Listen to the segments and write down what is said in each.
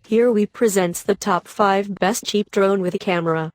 Here we presents the top 5 best cheap drone with a camera.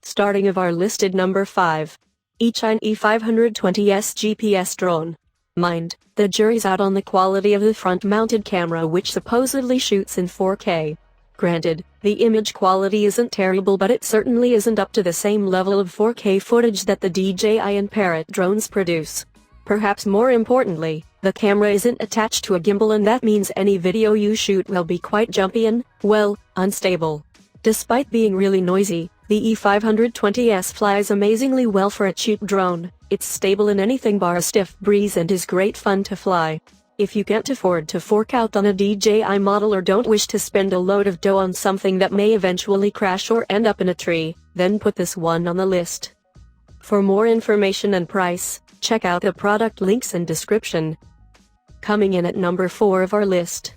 Starting of our listed number 5. EACHINE E520S GPS drone. Mind, the jury's out on the quality of the front-mounted camera which supposedly shoots in 4K. Granted, the image quality isn't terrible but it certainly isn't up to the same level of 4K footage that the DJI and Parrot drones produce. Perhaps more importantly, the camera isn't attached to a gimbal and that means any video you shoot will be quite jumpy and, well, unstable. Despite being really noisy, the E520S flies amazingly well for a cheap drone. It's stable in anything bar a stiff breeze and is great fun to fly. If you can't afford to fork out on a DJI model or don't wish to spend a load of dough on something that may eventually crash or end up in a tree, then put this one on the list. For more information and price, check out the product links in description. Coming in at number 4 of our list.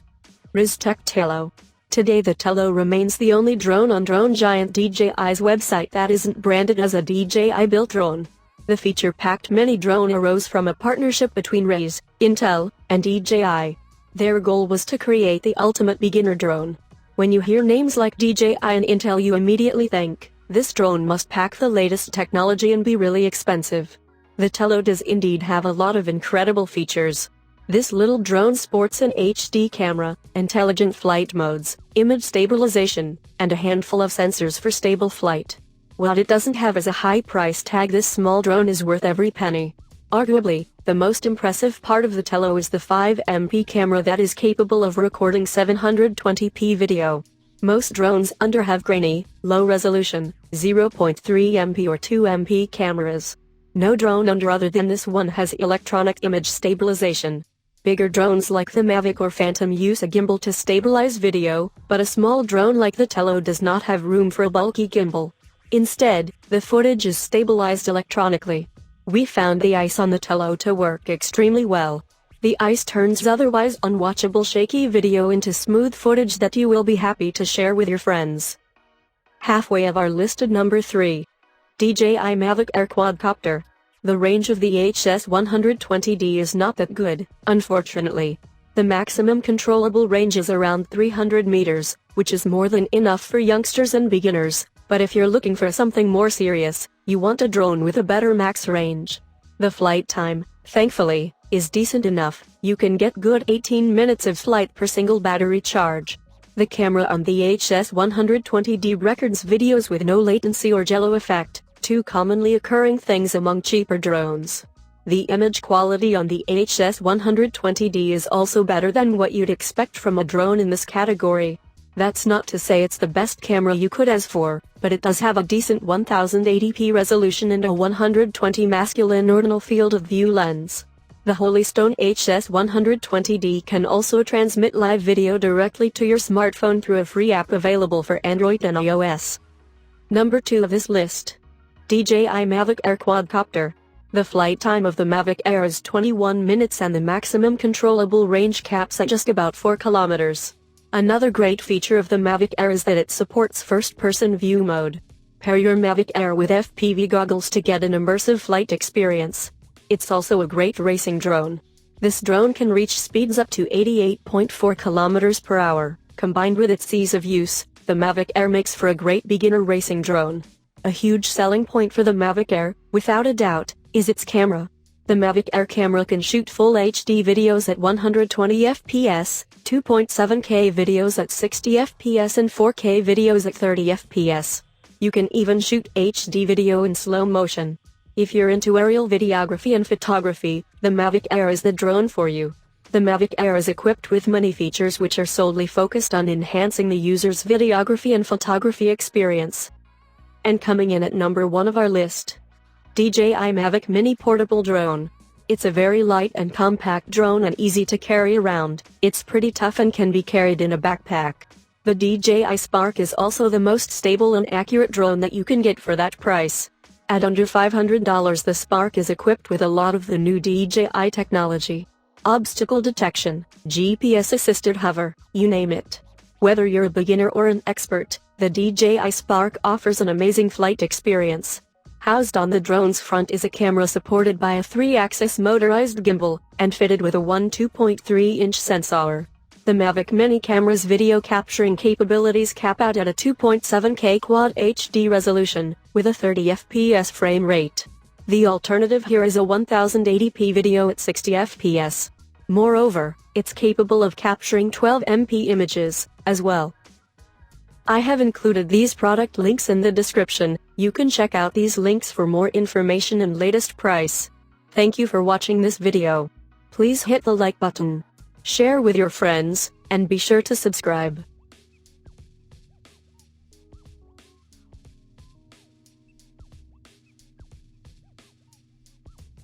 Ryze Tello. Today the Tello remains the only drone on drone giant DJI's website that isn't branded as a DJI-built drone. The feature-packed mini drone arose from a partnership between Ryze, Intel, and DJI. Their goal was to create the ultimate beginner drone. When you hear names like DJI and Intel you immediately think, this drone must pack the latest technology and be really expensive. The Tello does indeed have a lot of incredible features. This little drone sports an HD camera, intelligent flight modes, image stabilization, and a handful of sensors for stable flight. What it doesn't have is a high price tag. This small drone is worth every penny. Arguably, the most impressive part of the Tello is the 5MP camera that is capable of recording 720p video. Most drones under have grainy, low-resolution, 0.3MP or 2MP cameras. No drone under other than this one has electronic image stabilization. Bigger drones like the Mavic or Phantom use a gimbal to stabilize video, but a small drone like the Tello does not have room for a bulky gimbal. Instead, the footage is stabilized electronically. We found the ice on the Tello to work extremely well. The ice turns otherwise unwatchable shaky video into smooth footage that you will be happy to share with your friends. Halfway of our listed number 3. DJI Mavic Air Quadcopter. The range of the HS-120D is not that good, unfortunately. The maximum controllable range is around 300 meters, which is more than enough for youngsters and beginners, but if you're looking for something more serious, you want a drone with a better max range. The flight time, thankfully, is decent enough. You can get good 18 minutes of flight per single battery charge. The camera on the HS-120D records videos with no latency or jello effect, two commonly occurring things among cheaper drones. The image quality on the HS-120D is also better than what you'd expect from a drone in this category. That's not to say it's the best camera you could ask for, but it does have a decent 1080p resolution and a 120 masculine ordinal field of view lens. The Holystone HS-120D can also transmit live video directly to your smartphone through a free app available for Android and iOS. Number 2 of this list. DJI Mavic Air Quadcopter. The flight time of the Mavic Air is 21 minutes and the maximum controllable range caps at just about 4 kilometers. Another great feature of the Mavic Air is that it supports first-person view mode. Pair your Mavic Air with FPV goggles to get an immersive flight experience. It's also a great racing drone. This drone can reach speeds up to 88.4 kilometers per hour. Combined with its ease of use, the Mavic Air makes for a great beginner racing drone. A huge selling point for the Mavic Air, without a doubt, is its camera. The Mavic Air camera can shoot full HD videos at 120 fps, 2.7K videos at 60 fps and 4K videos at 30 fps. You can even shoot HD video in slow motion. If you're into aerial videography and photography, the Mavic Air is the drone for you. The Mavic Air is equipped with many features which are solely focused on enhancing the user's videography and photography experience. And coming in at number 1 of our list. DJI Mavic Mini Portable Drone. It's a very light and compact drone and easy to carry around. It's pretty tough and can be carried in a backpack. The DJI Spark is also the most stable and accurate drone that you can get for that price. At under $500 the Spark is equipped with a lot of the new DJI technology. Obstacle detection, GPS-assisted hover, you name it. Whether you're a beginner or an expert, the DJI Spark offers an amazing flight experience. Housed on the drone's front is a camera supported by a 3-axis motorized gimbal, and fitted with a 2.3-inch sensor. The Mavic Mini camera's video capturing capabilities cap out at a 2.7K Quad HD resolution, with a 30 FPS frame rate. The alternative here is a 1080p video at 60 FPS. Moreover, it's capable of capturing 12MP images, as well. I have included these product links in the description. You can check out these links for more information and latest price. Thank you for watching this video. Please hit the like button, share with your friends, and be sure to subscribe.